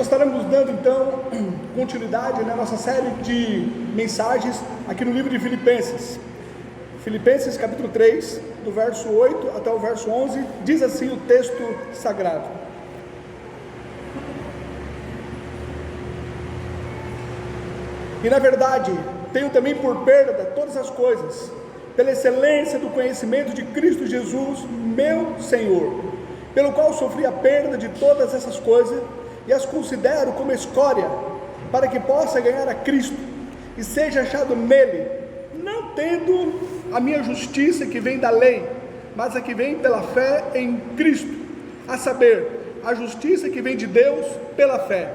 Nós estaremos dando então continuidade na nossa série de mensagens aqui no livro de Filipenses. Filipenses capítulo 3, do verso 8 até o verso 11, diz assim o texto sagrado: E na verdade, tenho também por perda todas as coisas, pela excelência do conhecimento de Cristo Jesus, meu Senhor, pelo qual sofri a perda de todas essas coisas, e as considero como escória, para que possa ganhar a Cristo, e seja achado nele, não tendo a minha justiça que vem da lei, mas a que vem pela fé em Cristo, a saber, a justiça que vem de Deus pela fé,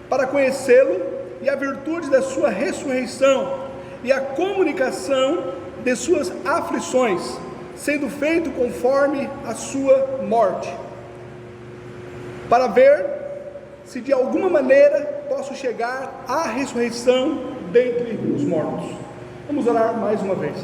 para conhecê-lo e a virtude da sua ressurreição, e a comunicação de suas aflições, sendo feito conforme a sua morte, para ver se de alguma maneira posso chegar à ressurreição dentre os mortos. Vamos orar mais uma vez.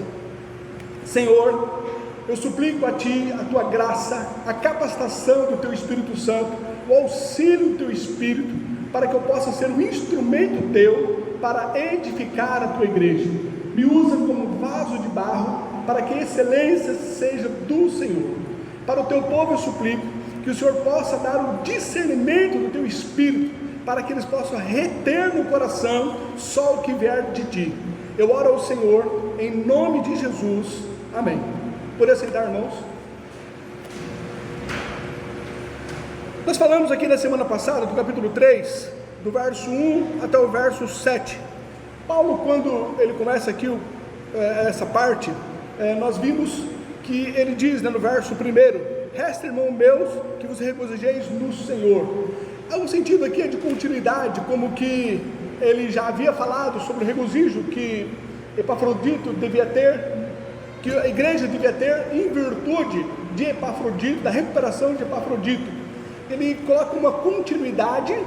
Senhor, eu suplico a Ti a Tua graça, a capacitação do Teu Espírito Santo, o auxílio do Teu Espírito, para que eu possa ser um instrumento Teu para edificar a Tua igreja. Me usa como vaso de barro, para que a excelência seja do Senhor. Para o Teu povo eu suplico que o Senhor possa dar o discernimento do Teu Espírito, para que eles possam reter no coração só o que vier de Ti. Eu oro ao Senhor, em nome de Jesus, amém. Poder sentar, irmãos? Nós falamos aqui na semana passada, do capítulo 3, do verso 1 até o verso 7. Paulo, quando ele começa aqui essa parte, nós vimos que ele diz, no verso 1, resta, irmão meus, que vos regozijeis no Senhor. Há um sentido aqui de continuidade, como que ele já havia falado sobre o regozijo que Epafrodito devia ter, que a igreja devia ter em virtude de Epafrodito, da recuperação de Epafrodito. Ele coloca uma continuidade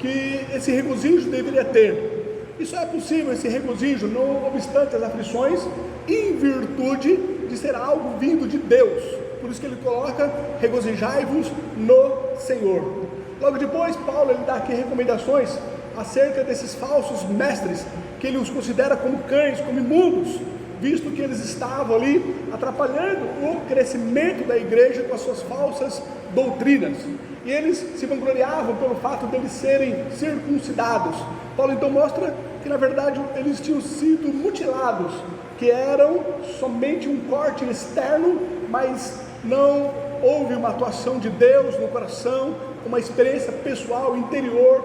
que esse regozijo deveria ter. E só é possível esse regozijo, não obstante as aflições, em virtude de ser algo vindo de Deus. Por isso que ele coloca, regozijai-vos no Senhor. Logo depois, Paulo ele dá aqui recomendações acerca desses falsos mestres, que ele os considera como cães, como imundos, visto que eles estavam ali atrapalhando o crescimento da igreja com as suas falsas doutrinas. E eles se vangloriavam pelo fato de eles serem circuncidados. Paulo então mostra que na verdade eles tinham sido mutilados, que eram somente um corte externo, mas não houve uma atuação de Deus no coração, uma experiência pessoal, interior,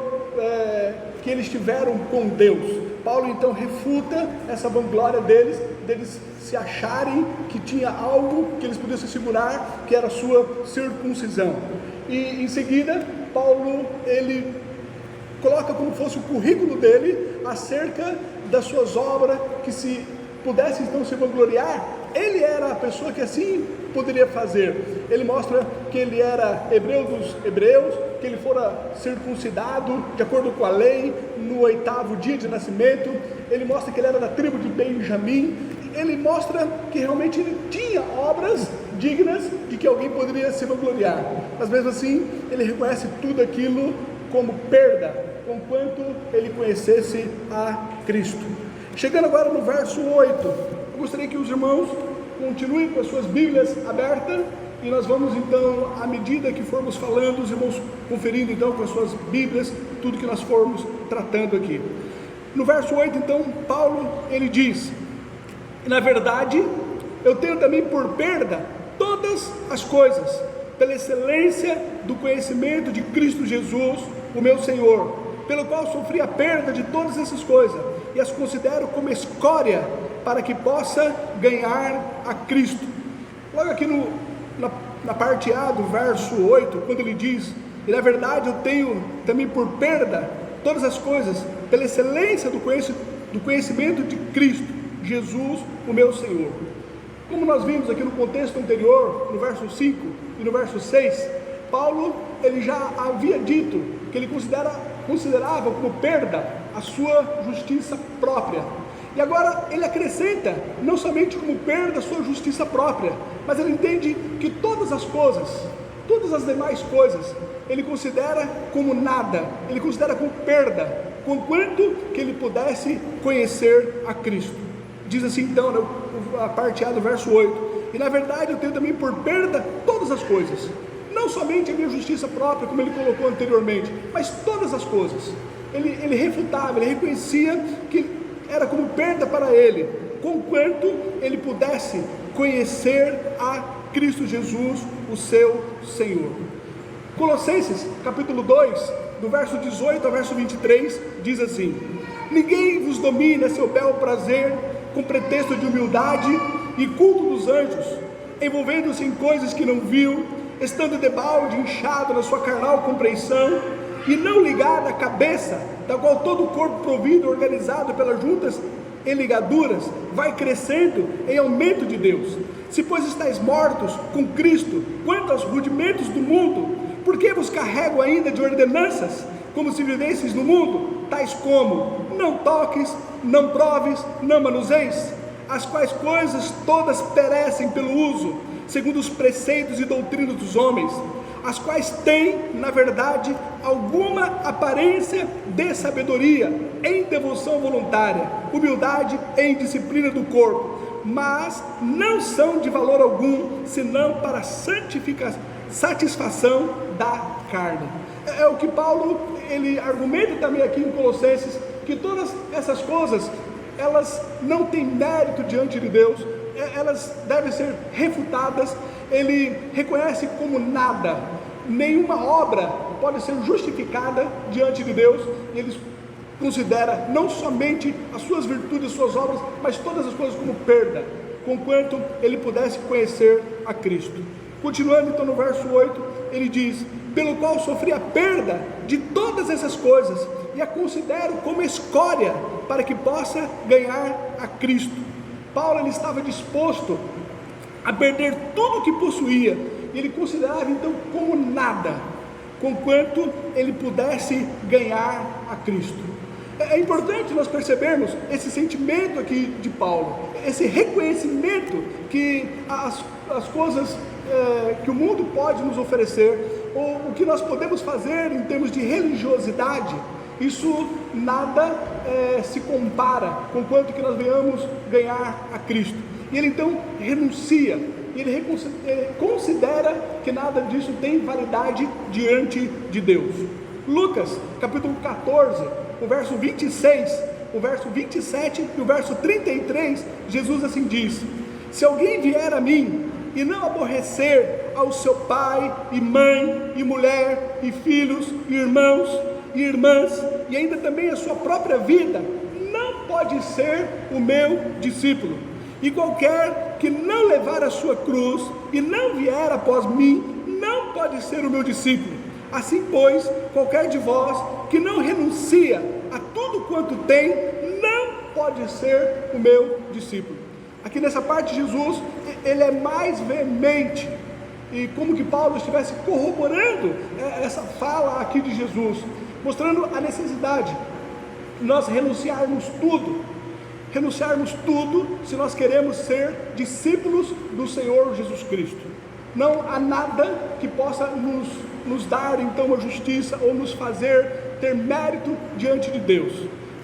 que eles tiveram com Deus. Paulo então refuta essa vanglória deles se acharem que tinha algo que eles podiam se segurar, que era a sua circuncisão. E em seguida, Paulo ele coloca como fosse o currículo dele acerca das suas obras, que se pudesse então se vangloriar, ele era a pessoa que assim poderia fazer. Ele mostra que ele era hebreu dos hebreus, que ele fora circuncidado de acordo com a lei no 8º dia de nascimento. Ele mostra que ele era da tribo de Benjamim. Ele mostra que realmente ele tinha obras dignas de que alguém poderia se vangloriar, mas mesmo assim ele reconhece tudo aquilo como perda, conquanto ele conhecesse a Cristo. Chegando agora no verso 8, eu gostaria que os irmãos continuem com as suas Bíblias abertas, e nós vamos então, à medida que formos falando, os irmãos conferindo então com as suas Bíblias, tudo que nós formos tratando aqui. No verso 8 então, Paulo ele diz: na verdade, eu tenho também por perda todas as coisas, pela excelência do conhecimento de Cristo Jesus, o meu Senhor, pelo qual sofri a perda de todas essas coisas, e as considero como escória, para que possa ganhar a Cristo. Logo aqui na parte A do verso 8, quando ele diz: e na verdade eu tenho também por perda todas as coisas, pela excelência do conhecimento de Cristo Jesus, o meu Senhor. Como nós vimos aqui no contexto anterior, no verso 5 e no verso 6, Paulo ele já havia dito que ele considerava como perda a sua justiça própria. E agora ele acrescenta, não somente como perda a sua justiça própria, mas ele entende que todas as coisas, Todas as demais coisas ele considera como nada, ele considera como perda, conquanto que ele pudesse conhecer a Cristo. Diz assim então, a parte A do verso 8, e na verdade eu tenho também por perda todas as coisas, não somente a minha justiça própria, como ele colocou anteriormente, mas todas as coisas. Ele refutava, ele reconhecia que era como perda para ele, conquanto ele pudesse conhecer a Cristo Jesus, o seu Senhor. Colossenses capítulo 2, do verso 18 ao verso 23, diz assim: ninguém vos domine a seu bel prazer, com pretexto de humildade e culto dos anjos, envolvendo-se em coisas que não viu, estando debalde inchado na sua carnal compreensão, e não ligado à cabeça, da qual todo o corpo provido, organizado pelas juntas e ligaduras, vai crescendo em aumento de Deus. Se pois estáis mortos com Cristo, quanto aos rudimentos do mundo, por que vos carrego ainda de ordenanças, como se vivesseis no mundo, tais como: não toques, não proves, não manuseis, as quais coisas todas perecem pelo uso, segundo os preceitos e doutrinas dos homens, as quais têm, na verdade, alguma aparência de sabedoria, em devoção voluntária, humildade e em disciplina do corpo, mas não são de valor algum, senão para satisfação da carne. É o que Paulo, ele argumenta também aqui em Colossenses, que todas essas coisas, elas não têm mérito diante de Deus, elas devem ser refutadas. Ele reconhece como nada, nenhuma obra pode ser justificada diante de Deus, e ele considera não somente as suas virtudes, as suas obras, mas todas as coisas como perda, conquanto ele pudesse conhecer a Cristo. Continuando então no verso 8, ele diz: pelo qual sofri a perda de todas essas coisas, e a considero como escória, para que possa ganhar a Cristo. Paulo, ele estava disposto a perder tudo o que possuía, e ele considerava então como nada, conquanto ele pudesse ganhar a Cristo. É importante nós percebermos esse sentimento aqui de Paulo, esse reconhecimento que as coisas que o mundo pode nos oferecer, ou o que nós podemos fazer em termos de religiosidade, isso nada se compara com quanto que nós venhamos ganhar a Cristo. E ele então renuncia, ele considera que nada disso tem validade diante de Deus. Lucas capítulo 14, o verso 26, o verso 27 e o verso 33, Jesus assim diz: se alguém vier a mim e não aborrecer ao seu pai e mãe e mulher e filhos e irmãos e irmãs, e ainda também a sua própria vida, não pode ser o meu discípulo. E qualquer que não levar a sua cruz e não vier após mim, não pode ser o meu discípulo. Assim pois, qualquer de vós que não renuncia a tudo quanto tem, não pode ser o meu discípulo. Aqui nessa parte, Jesus, ele é mais veemente, e como que Paulo estivesse corroborando essa fala aqui de Jesus, mostrando a necessidade de nós renunciarmos tudo se nós queremos ser discípulos do Senhor Jesus Cristo. Não há nada que possa nos dar então a justiça, ou nos fazer ter mérito diante de Deus.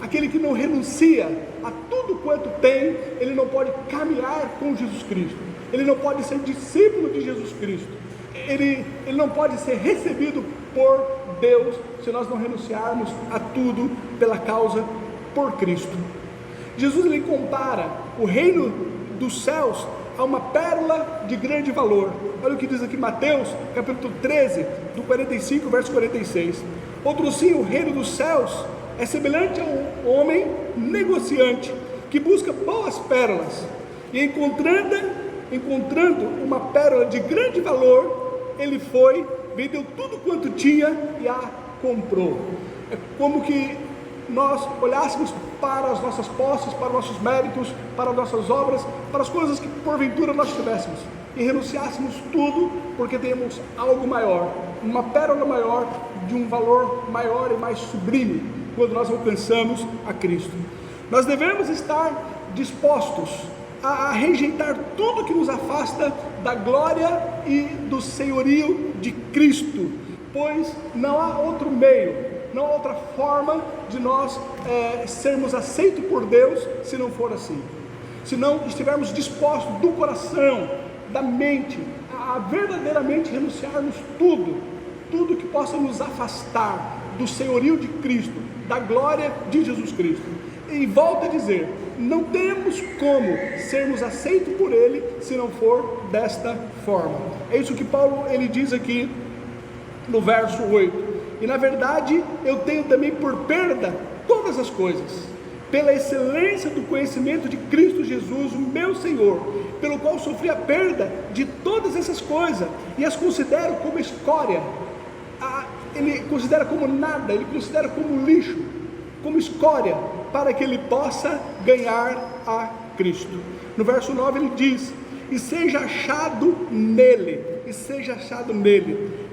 Aquele que não renuncia a tudo quanto tem, ele não pode caminhar com Jesus Cristo, ele não pode ser discípulo de Jesus Cristo, ele não pode ser recebido por Deus, se nós não renunciarmos a tudo pela causa por Cristo. Jesus, ele compara o reino dos céus a uma pérola de grande valor. Olha o que diz aqui Mateus capítulo 13, do 45, verso 46. Outro sim, o reino dos céus é semelhante a um homem negociante, que busca boas pérolas, e encontrando uma pérola de grande valor, ele foi, vendeu tudo quanto tinha e a comprou. É como que nós olhássemos para as nossas posses, para os nossos méritos, para as nossas obras, para as coisas que porventura nós tivéssemos, e renunciássemos tudo, porque temos algo maior, uma pérola maior, de um valor maior e mais sublime, quando nós alcançamos a Cristo. Nós devemos estar dispostos a rejeitar tudo que nos afasta da glória e do senhorio de Cristo, pois não há outro meio, não há outra forma de nós sermos aceitos por Deus se não for assim. Se não estivermos dispostos do coração, da mente, a verdadeiramente renunciarmos tudo que possa nos afastar do senhorio de Cristo, da glória de Jesus Cristo. E volto a dizer, não temos como sermos aceitos por Ele se não for desta forma. É isso que Paulo ele diz aqui no verso 8. E na verdade eu tenho também por perda todas as coisas, pela excelência do conhecimento de Cristo Jesus, o meu Senhor, pelo qual sofri a perda de todas essas coisas, e as considero como escória. Ele considera como nada, ele considera como lixo, como escória, para que ele possa ganhar a Cristo. No verso 9 ele diz, e seja achado nele,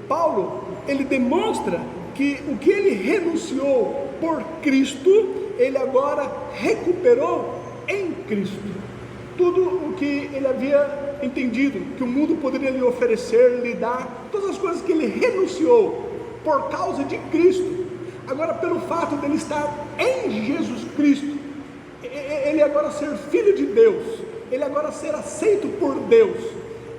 Paulo, ele demonstra que o que ele renunciou por Cristo, ele agora recuperou em Cristo. Tudo o que ele havia entendido, que o mundo poderia lhe oferecer, lhe dar, todas as coisas que ele renunciou por causa de Cristo, agora pelo fato dele estar em Jesus Cristo, ele agora ser filho de Deus, ele agora ser aceito por Deus,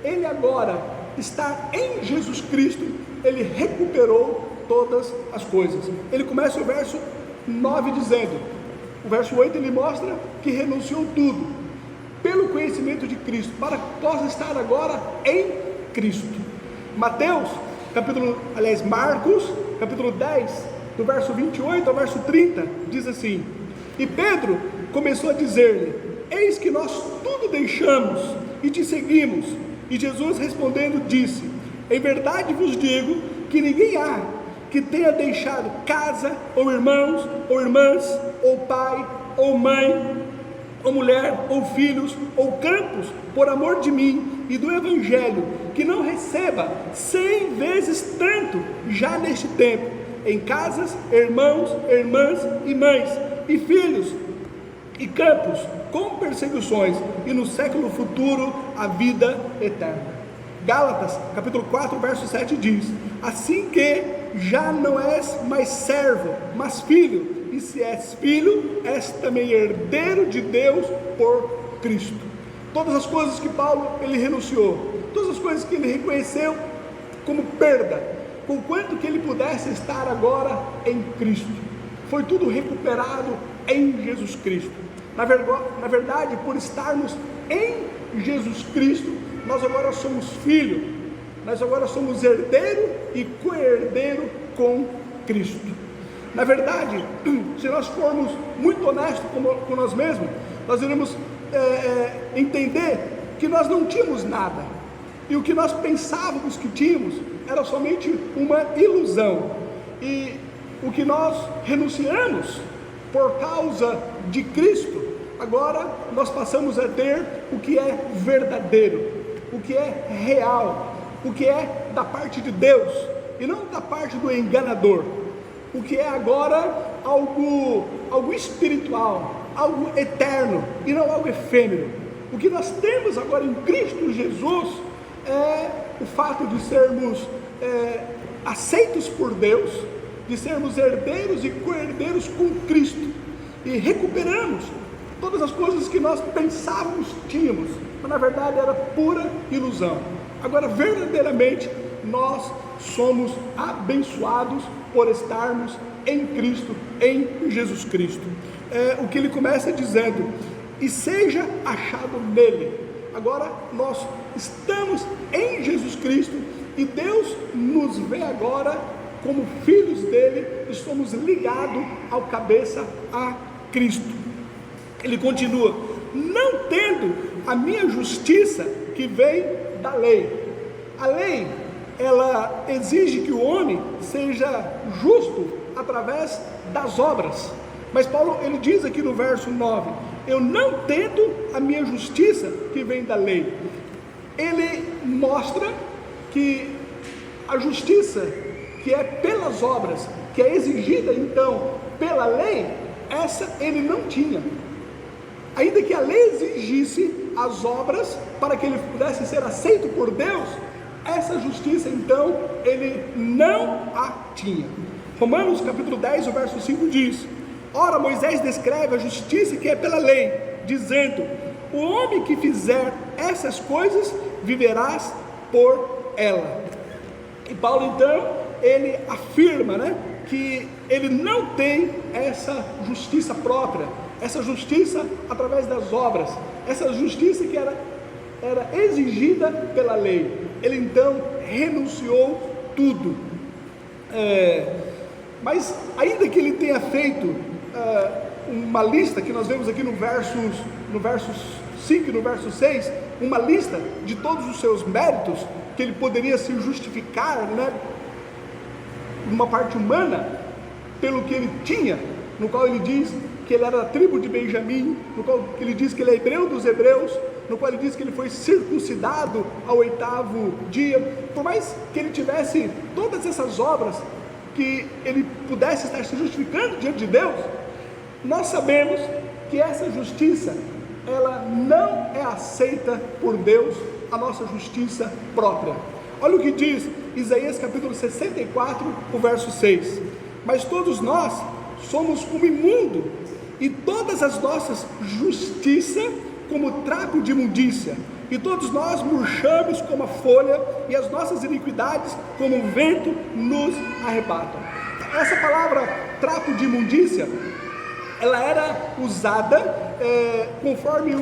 ele agora estar em Jesus Cristo, ele recuperou todas as coisas. Ele começa o verso 9 dizendo, o verso 8 ele mostra que renunciou tudo, pelo conhecimento de Cristo, para que possa estar agora em Cristo. Marcos, capítulo 10, do verso 28 ao verso 30, diz assim, e Pedro começou a dizer-lhe, eis que nós tudo deixamos e te seguimos. E Jesus respondendo disse, em verdade vos digo que ninguém há que tenha deixado casa, ou irmãos, ou irmãs, ou pai, ou mãe, ou mulher, ou filhos, ou campos, por amor de mim e do Evangelho, que não receba 100 vezes tanto, já neste tempo, em casas, irmãos, irmãs e mães, e filhos, e campos, com perseguições, e no século futuro, a vida eterna. Gálatas, capítulo 4, verso 7 diz, assim que já não és mais servo, mas filho, e se és filho, és também herdeiro de Deus por Cristo. Todas as coisas que Paulo ele renunciou, todas as coisas que ele reconheceu como perda, com quanto que ele pudesse estar agora em Cristo, foi tudo recuperado em Jesus Cristo. Na verdade, por estarmos em Jesus Cristo, nós agora somos filhos, nós agora somos herdeiro e co-herdeiro com Cristo. Na verdade, se nós formos muito honestos com nós mesmos, nós iremos entender que nós não tínhamos nada, e o que nós pensávamos que tínhamos era somente uma ilusão, e o que nós renunciamos por causa de Cristo, agora nós passamos a ter o que é verdadeiro, o que é real, o que é da parte de Deus e não da parte do enganador, o que é agora algo espiritual, algo eterno e não algo efêmero. O que nós temos agora em Cristo Jesus é o fato de sermos aceitos por Deus, de sermos herdeiros e co-herdeiros com Cristo, e recuperamos todas as coisas que nós pensávamos tínhamos, mas na verdade era pura ilusão. Agora verdadeiramente nós somos abençoados por estarmos em Cristo, em Jesus Cristo. O que ele começa dizendo, e seja achado nele. Agora nós estamos em Jesus Cristo e Deus nos vê agora como filhos dele, e somos ligados ao cabeça, a Cristo. Ele continua, não tendo a minha justiça que vem da lei. A lei, ela exige que o homem seja justo através das obras, mas Paulo ele diz aqui no verso 9, eu não tendo a minha justiça que vem da lei. Ele mostra que a justiça que é pelas obras, que é exigida então pela lei, essa ele não tinha. Ainda que a lei exigisse as obras para que ele pudesse ser aceito por Deus, essa justiça então ele não a tinha. Romanos capítulo 10, o verso 5 diz: ora, Moisés descreve a justiça que é pela lei, dizendo: o homem que fizer essas coisas viverás por ela. E Paulo então ele afirma, que ele não tem essa justiça própria, essa justiça através das obras, essa justiça que era exigida pela lei. Ele então renunciou tudo. Mas ainda que ele tenha feito uma lista, que nós vemos aqui no verso 5 e no verso 6, uma lista de todos os seus méritos, que ele poderia se justificar, numa parte humana, pelo que ele tinha, no qual ele diz que ele era da tribo de Benjamim, no qual ele diz que ele é hebreu dos hebreus, no qual ele diz que ele foi circuncidado ao 8º dia. Por mais que ele tivesse todas essas obras, que ele pudesse estar se justificando diante de Deus, nós sabemos que essa justiça, ela não é aceita por Deus, a nossa justiça própria. Olha o que diz Isaías capítulo 64, o verso 6: mas todos nós somos como imundo, e todas as nossas justiças como trapo de imundícia, e todos nós murchamos como a folha, e as nossas iniquidades como o vento nos arrebatam. Essa palavra trapo de imundícia, ela era usada conforme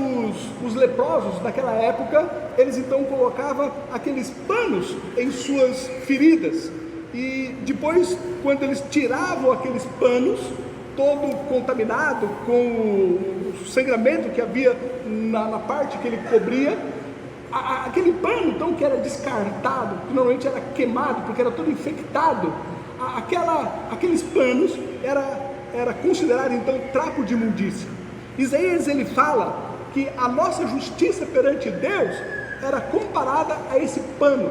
os leprosos daquela época, eles então colocavam aqueles panos em suas feridas, e depois, quando eles tiravam aqueles panos, todo contaminado com o sangramento que havia na parte que ele cobria, aquele pano então que era descartado, que normalmente era queimado porque era todo infectado, aqueles panos era considerado então trapo de imundícia. Isaías ele fala que a nossa justiça perante Deus era comparada a esse pano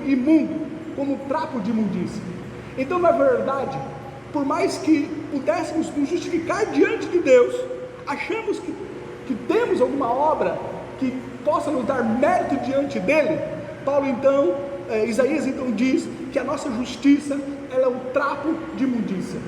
imundo, como trapo de imundícia. Então, na verdade, por mais que pudéssemos nos justificar diante de Deus, achamos que temos alguma obra que possa nos dar mérito diante dele, Isaías então diz que a nossa justiça, ela é um trapo de imundícia.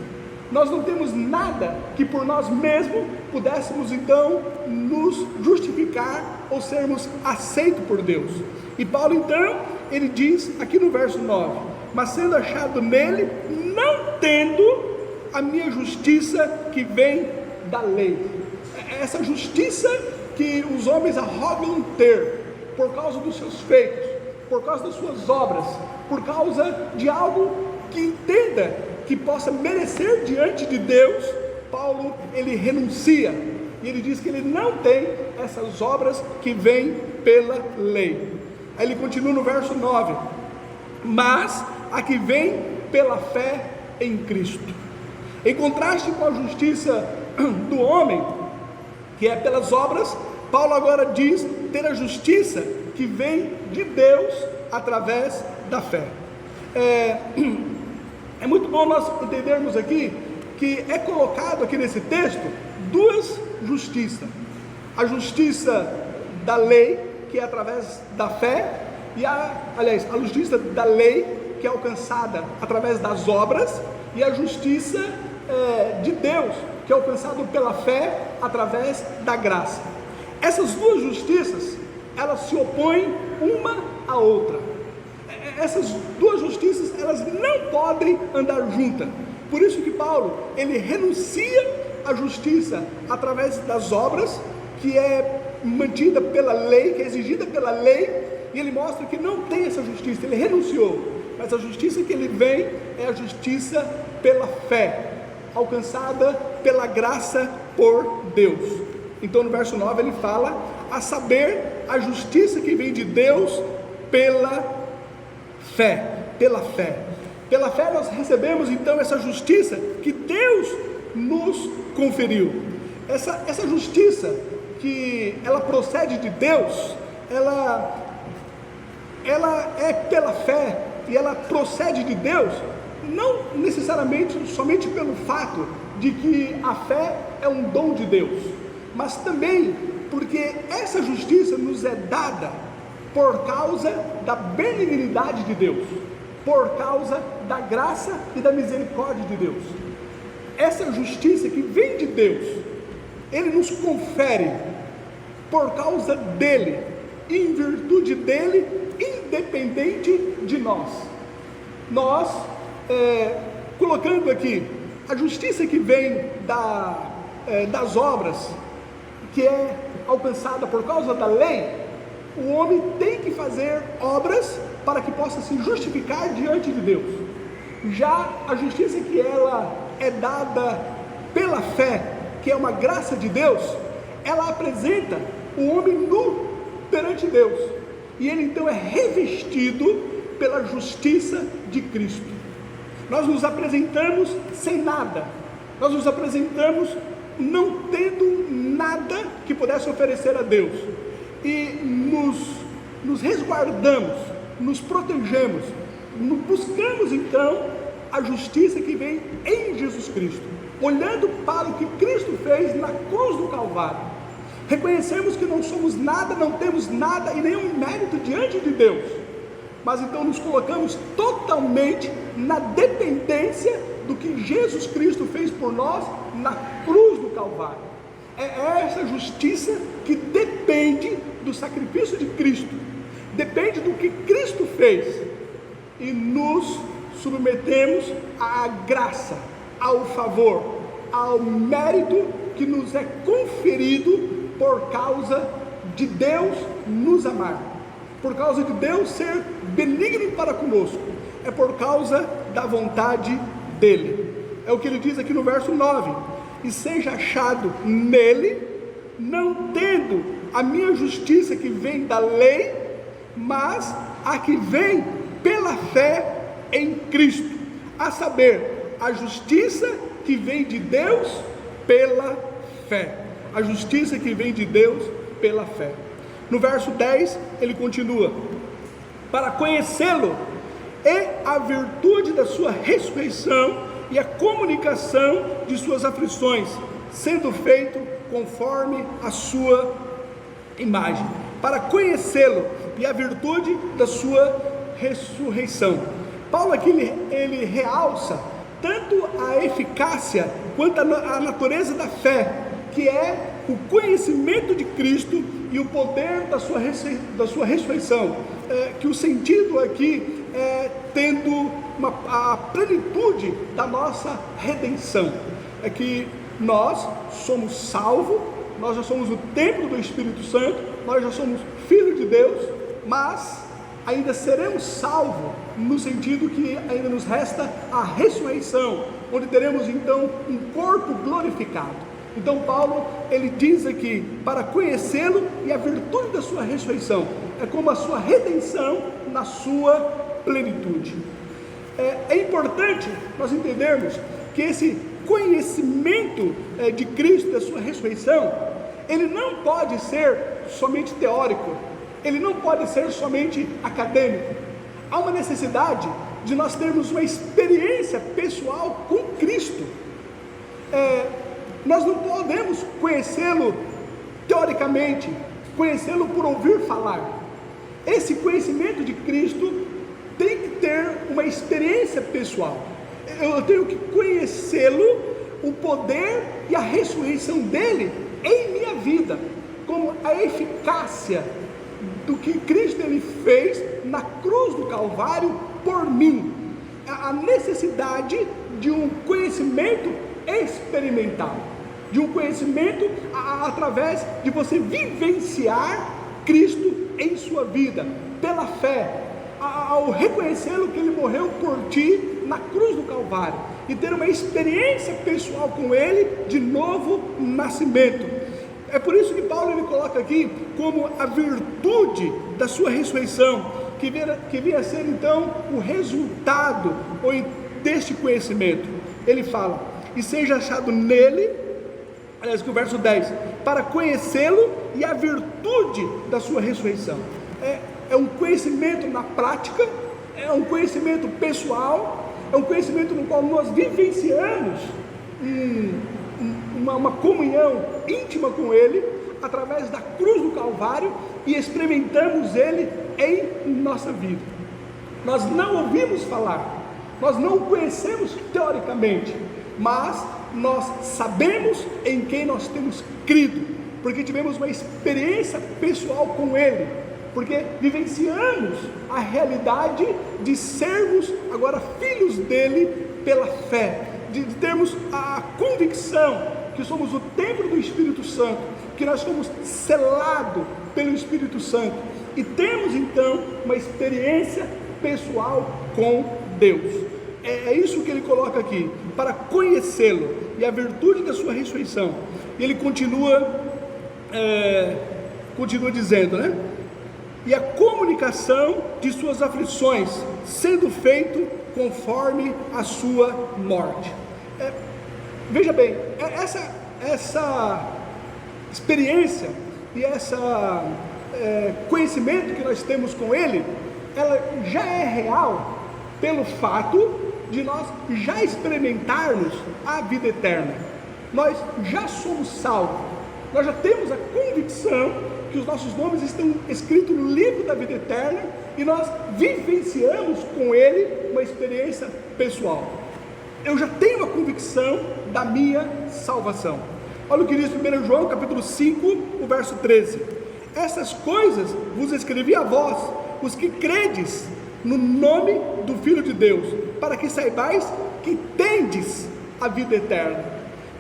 Nós não temos nada que por nós mesmos pudéssemos então nos justificar ou sermos aceitos por Deus. E Paulo então, ele diz aqui no verso 9: mas sendo achado nele, não tendo a minha justiça que vem da lei. Essa justiça que os homens arrogam ter por causa dos seus feitos, por causa das suas obras, por causa de algo que entenda que possa merecer diante de Deus, Paulo ele renuncia, e ele diz que ele não tem essas obras que vêm pela lei. Aí ele continua no verso 9: mas a que vem pela fé em Cristo. Em contraste com a justiça do homem, que é pelas obras, Paulo agora diz ter a justiça que vem de Deus através da fé. É muito bom nós entendermos aqui que é colocado aqui nesse texto duas justiças: a justiça da lei, que é através da fé, e a justiça da lei, que é alcançada através das obras, e a justiça de Deus, que é alcançada pela fé através da graça. Essas duas justiças, elas se opõem uma à outra. Essas duas justiças, elas não podem andar juntas. Por isso que Paulo, ele renuncia à justiça através das obras, que é mantida pela lei, que é exigida pela lei, e ele mostra que não tem essa justiça, ele renunciou. Mas a justiça que ele vem é a justiça pela fé, alcançada pela graça por Deus. Então no verso 9 ele fala: a saber, a justiça que vem de Deus pela fé. Pela fé nós recebemos então essa justiça que Deus nos conferiu. Essa justiça que ela procede de Deus, ela é pela fé, e ela procede de Deus, não necessariamente somente pelo fato de que a fé é um dom de Deus, mas também porque essa justiça nos é dada por causa da benignidade de Deus, por causa da graça e da misericórdia de Deus. Essa justiça que vem de Deus, Ele nos confere por causa dEle, em virtude dEle, independente de nós. Nós, colocando aqui, a justiça que vem das obras, que é alcançada por causa da lei, o homem tem que fazer obras para que possa se justificar diante de Deus. Já a justiça que ela é dada pela fé, que é uma graça de Deus, ela apresenta o homem nu perante Deus, e ele então é revestido pela justiça de Cristo. Nós nos apresentamos sem nada, nós nos apresentamos não tendo nada que pudesse oferecer a Deus, e nos resguardamos, nos protegemos, buscamos então a justiça que vem em Jesus Cristo, olhando para o que Cristo fez na cruz do Calvário. Reconhecemos que não somos nada, não temos nada e nenhum mérito diante de Deus, mas então nos colocamos totalmente na dependência do que Jesus Cristo fez por nós na cruz do Calvário. É essa justiça que depende do sacrifício de Cristo, depende do que Cristo fez, e nos submetemos à graça, ao favor, ao mérito que nos é conferido por causa de Deus nos amar, por causa de Deus ser benigno para conosco, é por causa da vontade dele. É o que ele diz aqui no verso 9: e seja achado nele, não tendo a minha justiça que vem da lei, mas a que vem pela fé em Cristo, a saber, a justiça que vem de Deus pela fé. A justiça que vem de Deus pela fé. No verso 10 ele continua: para conhecê-lo e a virtude da sua ressurreição e a comunicação de suas aflições, sendo feito conforme a sua imagem. Para conhecê-lo e a virtude da sua ressurreição. Paulo aqui ele realça tanto a eficácia quanto a natureza da fé, que é o conhecimento de Cristo e o poder da sua ressurreição, que o sentido aqui é tendo a plenitude da nossa redenção, é que nós somos salvos, nós já somos o templo do Espírito Santo, nós já somos filhos de Deus, mas ainda seremos salvos no sentido que ainda nos resta a ressurreição, onde teremos então um corpo glorificado. Então Paulo ele diz aqui, para conhecê-lo e a virtude da sua ressurreição, é como a sua redenção na sua plenitude. É importante nós entendermos que esse conhecimento de Cristo, da sua ressurreição, ele não pode ser somente teórico, ele não pode ser somente acadêmico. Há uma necessidade de nós termos uma experiência pessoal com Cristo. Nós não podemos conhecê-lo teoricamente, conhecê-lo por ouvir falar. Esse conhecimento de Cristo tem que ter uma experiência pessoal. Eu tenho que conhecê-lo, o poder e a ressurreição dele em minha vida, como a eficácia do que Cristo ele fez na cruz do Calvário por mim. A necessidade de um conhecimento experimental, de um conhecimento através de você vivenciar Cristo em sua vida, pela fé, ao reconhecê-lo que ele morreu por ti na cruz do Calvário, e ter uma experiência pessoal com ele de novo nascimento. É por isso que Paulo ele coloca aqui como a virtude da sua ressurreição, que vinha a ser então o resultado deste conhecimento. Ele fala, e seja achado nele, aliás, que o verso 10, para conhecê-lo e a virtude da sua ressurreição. É um conhecimento na prática, é um conhecimento pessoal, é um conhecimento no qual nós vivenciamos uma comunhão íntima com ele, através da cruz do Calvário e experimentamos Ele em nossa vida. Nós não ouvimos falar, nós não o conhecemos teoricamente, mas nós sabemos em quem nós temos crido, porque tivemos uma experiência pessoal com Ele, porque vivenciamos a realidade de sermos agora filhos dEle pela fé, de termos a convicção que somos o templo do Espírito Santo, que nós fomos selados pelo Espírito Santo, e temos então uma experiência pessoal com Deus. É isso que ele coloca aqui, para conhecê-lo e a virtude da sua ressurreição. E ele continua dizendo, né? E a comunicação de suas aflições, sendo feito conforme a sua morte. Veja bem, essa experiência e esse conhecimento que nós temos com Ele, ela já é real pelo fato de nós já experimentarmos a vida eterna. Nós já somos salvos, nós já temos a convicção que os nossos nomes estão escritos no livro da vida eterna, e nós vivenciamos com Ele uma experiência pessoal. Eu já tenho a convicção da minha salvação. Olha o que diz 1 João capítulo 5, o verso 13: essas coisas vos escrevi a vós, os que credes no nome do Filho de Deus, para que saibais que tendes a vida eterna.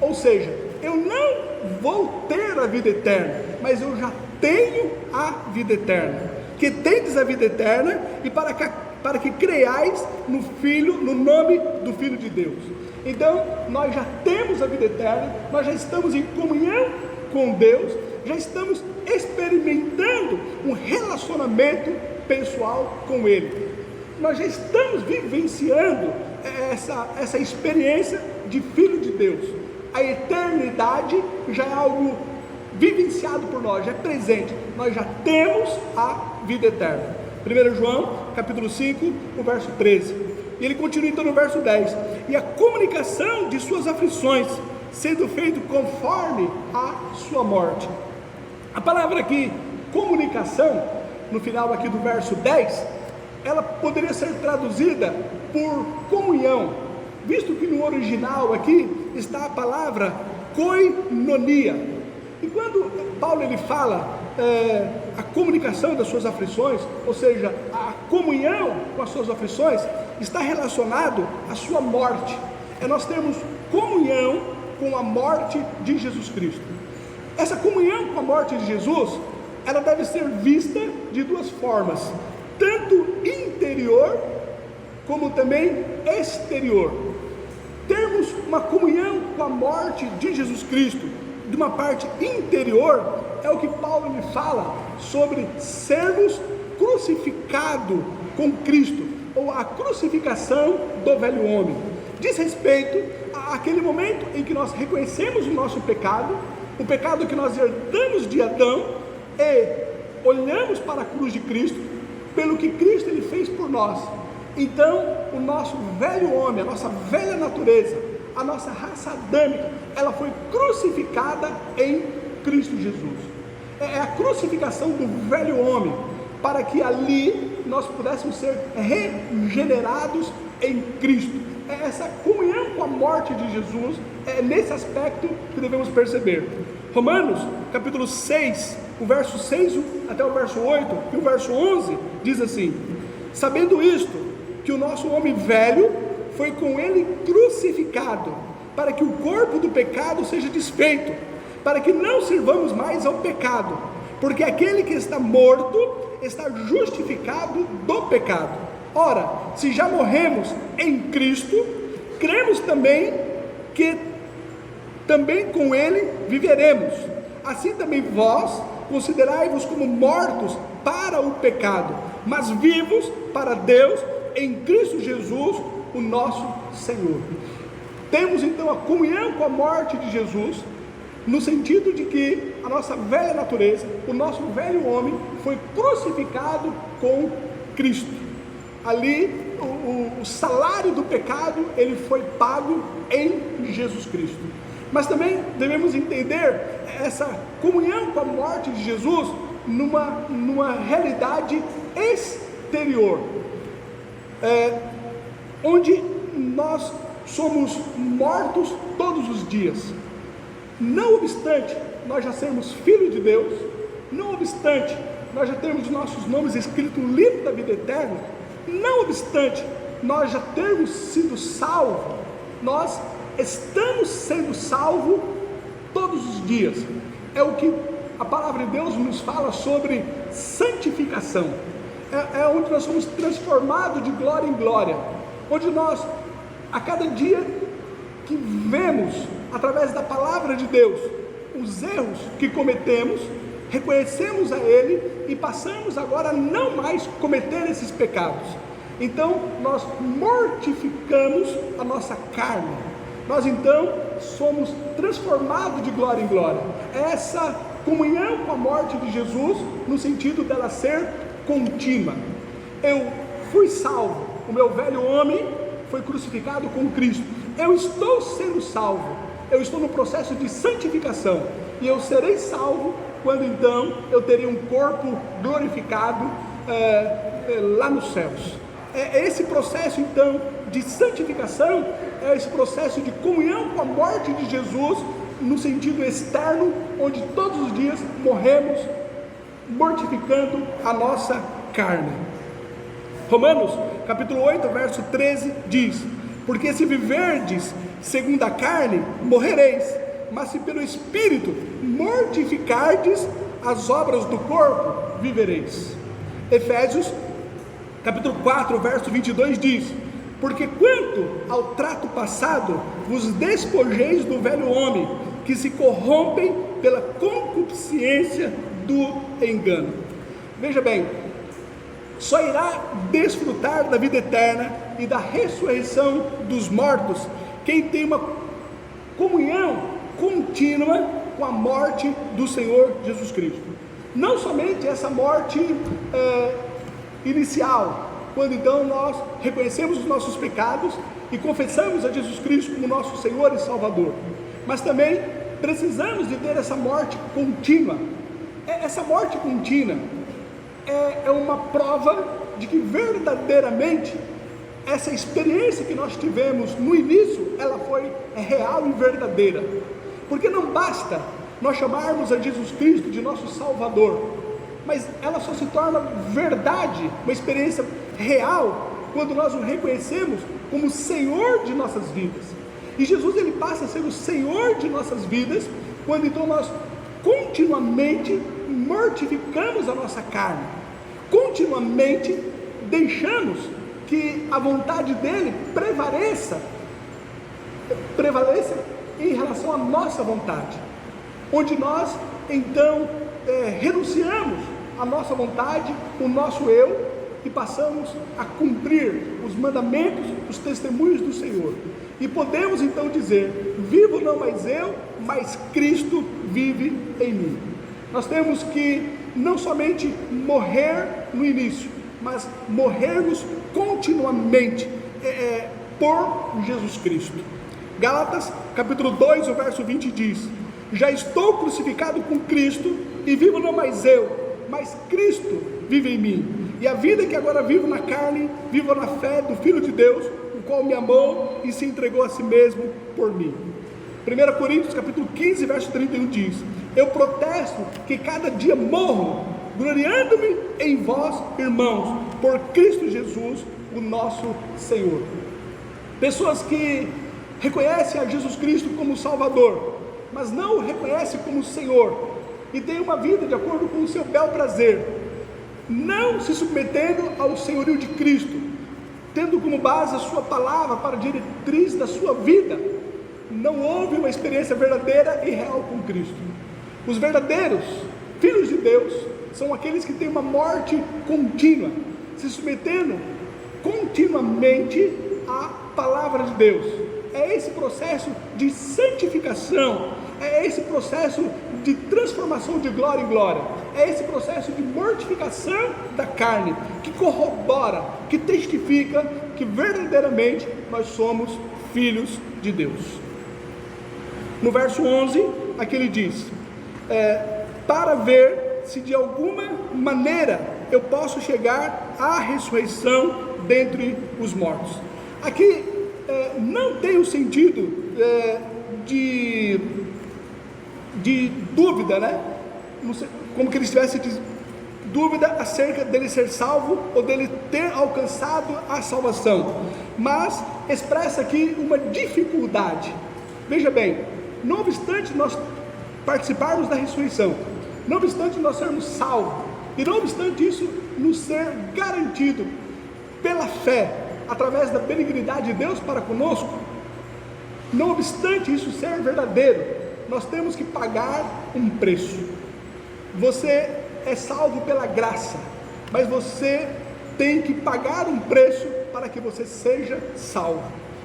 Ou seja, eu não vou ter a vida eterna, mas eu já tenho a vida eterna. Que tendes a vida eterna, e para que creiais no Filho, no nome do Filho de Deus. Então, nós já temos a vida eterna, nós já estamos em comunhão com Deus, já estamos experimentando um relacionamento pessoal com Ele. Nós já estamos vivenciando essa experiência de Filho de Deus. A eternidade já é algo vivenciado por nós, já é presente. Nós já temos a vida eterna. 1 João capítulo 5, o verso 13. E ele continua então no verso 10: e a comunicação de suas aflições, sendo feito conforme a sua morte. A palavra aqui, comunicação, no final aqui do verso 10, ela poderia ser traduzida por comunhão, visto que no original aqui está a palavra koinonia. E quando Paulo ele fala a comunicação das suas aflições, ou seja, a comunhão com as suas aflições, está relacionado à sua morte. Nós temos comunhão com a morte de Jesus Cristo. Essa comunhão com a morte de Jesus, ela deve ser vista de duas formas, tanto interior como também exterior. Termos uma comunhão com a morte de Jesus Cristo de uma parte interior é o que Paulo lhe fala sobre sermos crucificados com Cristo, ou a crucificação do velho homem. Diz respeito àquele momento em que nós reconhecemos o nosso pecado, o pecado que nós herdamos de Adão, e olhamos para a cruz de Cristo, pelo que Cristo ele fez por nós. Então o nosso velho homem, a nossa velha natureza, a nossa raça adâmica, ela foi crucificada em Cristo Jesus. É a crucificação do velho homem, para que ali nós pudéssemos ser regenerados em Cristo. É essa comunhão com a morte de Jesus, é nesse aspecto que devemos perceber. Romanos capítulo 6, o verso 6 até o verso 8 e o verso 11 diz assim: sabendo isto, que o nosso homem velho foi com ele crucificado, para que o corpo do pecado seja desfeito, para que não sirvamos mais ao pecado, porque aquele que está morto está justificado do pecado. Ora, se já morremos em Cristo, cremos também que também com ele viveremos. Assim também vós considerai-vos como mortos para o pecado, mas vivos para Deus em Cristo Jesus, o nosso Senhor. Temos então a comunhão com a morte de Jesus, no sentido de que a nossa velha natureza, o nosso velho homem, foi crucificado com Cristo. Ali o salário do pecado, ele foi pago em Jesus Cristo. Mas também devemos entender essa comunhão com a morte de Jesus numa realidade exterior, onde nós somos mortos todos os dias. Não obstante nós já sermos filhos de Deus, não obstante nós já termos nossos nomes escritos no livro da vida eterna, não obstante nós já termos sido salvos, nós estamos sendo salvos todos os dias. É o que a palavra de Deus nos fala sobre santificação. É onde nós somos transformados de glória em glória, onde nós, a cada dia que vemos, através da palavra de Deus, os erros que cometemos, reconhecemos a Ele e passamos agora a não mais cometer esses pecados. Então nós mortificamos a nossa carne, nós então somos transformados de glória em glória. Essa comunhão com a morte de Jesus, no sentido dela ser contínua. Eu fui salvo, o meu velho homem foi crucificado com Cristo, eu estou sendo salvo, eu estou no processo de santificação, e eu serei salvo quando então eu terei um corpo glorificado lá nos céus. É esse processo então de santificação, é esse processo de comunhão com a morte de Jesus, no sentido externo, onde todos os dias morremos, mortificando a nossa carne. Romanos capítulo 8, verso 13 diz: porque se viverdes segundo a carne, morrereis, mas se pelo Espírito mortificardes as obras do corpo, vivereis. Efésios capítulo 4, verso 22 diz: porque quanto ao trato passado, vos despojeis do velho homem, que se corrompem pela concupiscência do engano. Veja bem, só irá desfrutar da vida eterna e da ressurreição dos mortos quem tem uma comunhão contínua com a morte do Senhor Jesus Cristo. Não somente essa morte inicial, quando então nós reconhecemos os nossos pecados e confessamos a Jesus Cristo como nosso Senhor e Salvador, mas também precisamos de ter essa morte contínua. Essa morte contínua é uma prova de que verdadeiramente essa experiência que nós tivemos no início, ela foi real e verdadeira, porque não basta nós chamarmos a Jesus Cristo de nosso Salvador, mas ela só se torna verdade, uma experiência real, quando nós o reconhecemos como Senhor de nossas vidas. E Jesus, ele passa a ser o Senhor de nossas vidas, quando então nós continuamente mortificamos a nossa carne, continuamente deixamos que a vontade dele prevaleça em relação à nossa vontade, onde nós então renunciamos a nossa vontade, o nosso eu, e passamos a cumprir os mandamentos, os testemunhos do Senhor, e podemos então dizer: vivo não mais eu, mas Cristo vive em mim. Nós temos que não somente morrer no início, mas morrermos continuamente por Jesus Cristo. Gálatas capítulo 2, o verso 20 diz: já estou crucificado com Cristo, e vivo não mais eu, mas Cristo vive em mim. E a vida que agora vivo na carne, vivo na fé do Filho de Deus, o qual me amou e se entregou a si mesmo por mim. 1 Coríntios capítulo 15, verso 31 diz: eu protesto que cada dia morro, gloriando-me em vós, irmãos, por Cristo Jesus, o nosso Senhor. Pessoas que reconhecem a Jesus Cristo como Salvador, mas não o reconhecem como Senhor, e têm uma vida de acordo com o seu bel prazer, não se submetendo ao senhorio de Cristo, tendo como base a sua palavra para diretriz da sua vida, não houve uma experiência verdadeira e real com Cristo. Os verdadeiros filhos de Deus são aqueles que têm uma morte contínua, se submetendo continuamente à palavra de Deus. É esse processo de santificação, é esse processo de transformação de glória em glória, é esse processo de mortificação da carne, que corrobora, que testifica que verdadeiramente nós somos filhos de Deus. No verso 11, aqui ele diz, para ver se de alguma maneira eu posso chegar à ressurreição dentre os mortos. Aqui não tem o sentido de dúvida, né? Como que ele estivesse dúvida acerca dele ser salvo ou dele ter alcançado a salvação, mas expressa aqui uma dificuldade. Veja bem, não obstante nós participarmos da ressurreição, não obstante nós sermos salvos, e não obstante isso nos ser garantido pela fé, através da benignidade de Deus para conosco, não obstante isso ser verdadeiro, nós temos que pagar um preço. Você é salvo pela graça, mas você tem que pagar um preço para que você seja salvo.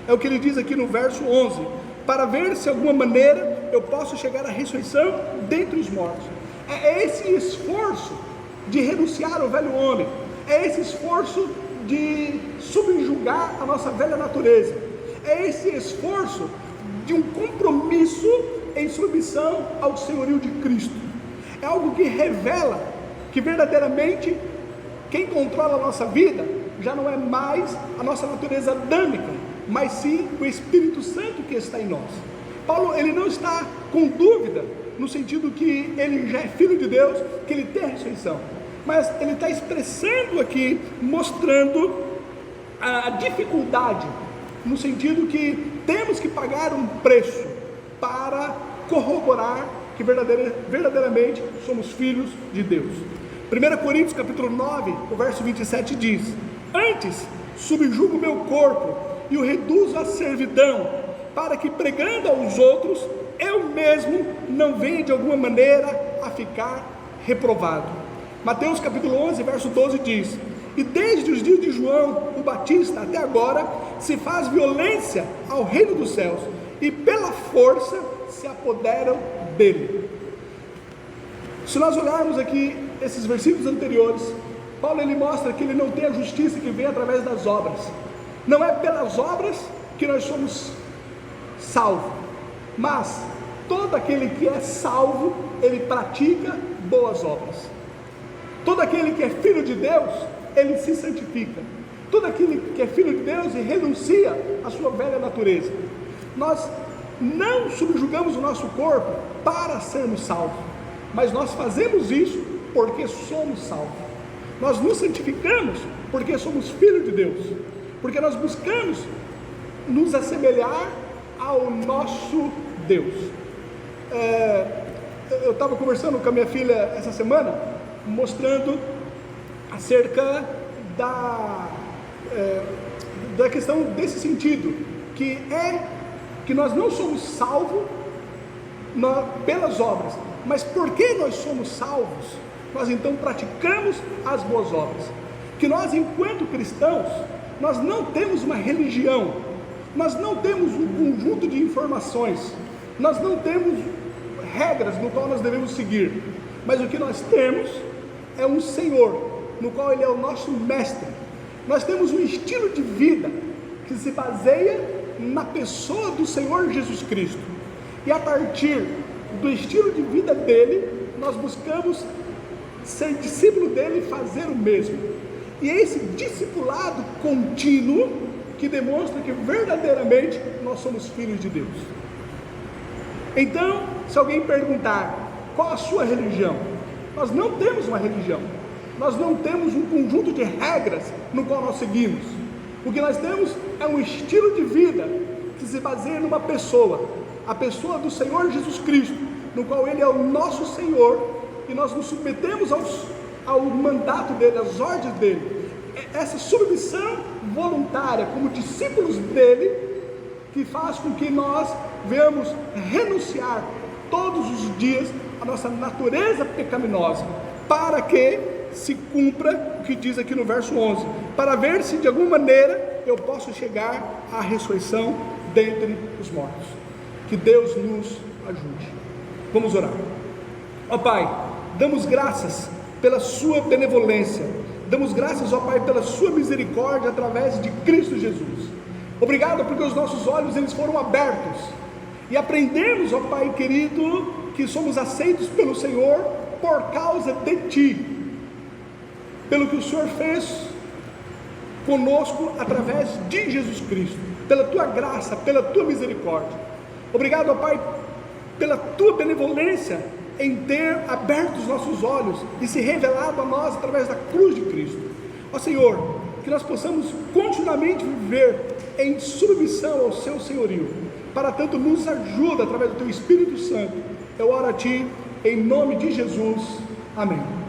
É o que ele diz aqui no verso 11, para ver se de alguma maneira eu posso chegar à ressurreição dentre os mortos. É esse esforço de renunciar ao velho homem, é esse esforço de subjugar a nossa velha natureza, é esse esforço de um compromisso em submissão ao senhorio de Cristo. É algo que revela que verdadeiramente quem controla a nossa vida já não é mais a nossa natureza adâmica, mas sim o Espírito Santo que está em nós. Paulo, ele não está com dúvida no sentido que ele já é filho de Deus, que ele tem a ressurreição, mas ele está expressando aqui, mostrando a dificuldade, no sentido que temos que pagar um preço para corroborar que verdadeiramente somos filhos de Deus. 1 Coríntios capítulo 9, o verso 27 diz, antes subjugo o meu corpo e o reduzo à servidão, para que pregando aos outros, eu mesmo não venha de alguma maneira a ficar reprovado. Mateus capítulo 11, verso 12 diz, e desde os dias de João o Batista até agora, se faz violência ao reino dos céus, e pela força se apoderam dele. Se nós olharmos aqui esses versículos anteriores, Paulo ele mostra que ele não tem a justiça que vem através das obras. Não é pelas obras que nós somos salvos, mas todo aquele que é salvo, ele pratica boas obras. Todo aquele que é filho de Deus, ele se santifica. Todo aquele que é filho de Deus, ele renuncia à sua velha natureza. Nós não subjugamos o nosso corpo para sermos salvos, mas nós fazemos isso porque somos salvos. Nós nos santificamos porque somos filhos de Deus, porque nós buscamos nos assemelhar ao nosso Deus. Eu estava conversando com a minha filha essa semana, mostrando acerca da questão desse sentido, que nós não somos salvos pelas obras, mas porque nós somos salvos, nós então praticamos as boas obras. Que nós, enquanto cristãos, nós não temos uma religião, nós não temos um conjunto de informações, nós não temos regras no qual nós devemos seguir, mas o que nós temos é um Senhor, no qual Ele é o nosso mestre. Nós temos um estilo de vida que se baseia na pessoa do Senhor Jesus Cristo, e a partir do estilo de vida dele, nós buscamos ser discípulo dele e fazer o mesmo. E é esse discipulado contínuo que demonstra que verdadeiramente nós somos filhos de Deus. Então, se alguém perguntar qual a sua religião, nós não temos uma religião, nós não temos um conjunto de regras no qual nós seguimos. O que nós temos é um estilo de vida que se baseia numa pessoa, a pessoa do Senhor Jesus Cristo, no qual Ele é o nosso Senhor, e nós nos submetemos ao mandato dele, às ordens dele. Essa submissão voluntária como discípulos dele, que faz com que nós venhamos renunciar todos os dias a nossa natureza pecaminosa, para que se cumpra o que diz aqui no verso 11, para ver se de alguma maneira eu posso chegar à ressurreição dentre os mortos. Que Deus nos ajude. Vamos orar. Ó Pai, damos graças pela sua benevolência, damos graças, ó Pai, pela sua misericórdia através de Cristo Jesus. Obrigado porque os nossos olhos eles foram abertos, e aprendemos, ó Pai querido, que somos aceitos pelo Senhor por causa de Ti, pelo que o Senhor fez conosco através de Jesus Cristo, pela Tua graça, pela Tua misericórdia. Obrigado, ó Pai, pela Tua benevolência em ter aberto os nossos olhos e se revelado a nós através da cruz de Cristo. Ó Senhor, que nós possamos continuamente viver em submissão ao Seu senhorio. Para tanto, nos ajuda através do Teu Espírito Santo. Eu oro a Ti em nome de Jesus. Amém.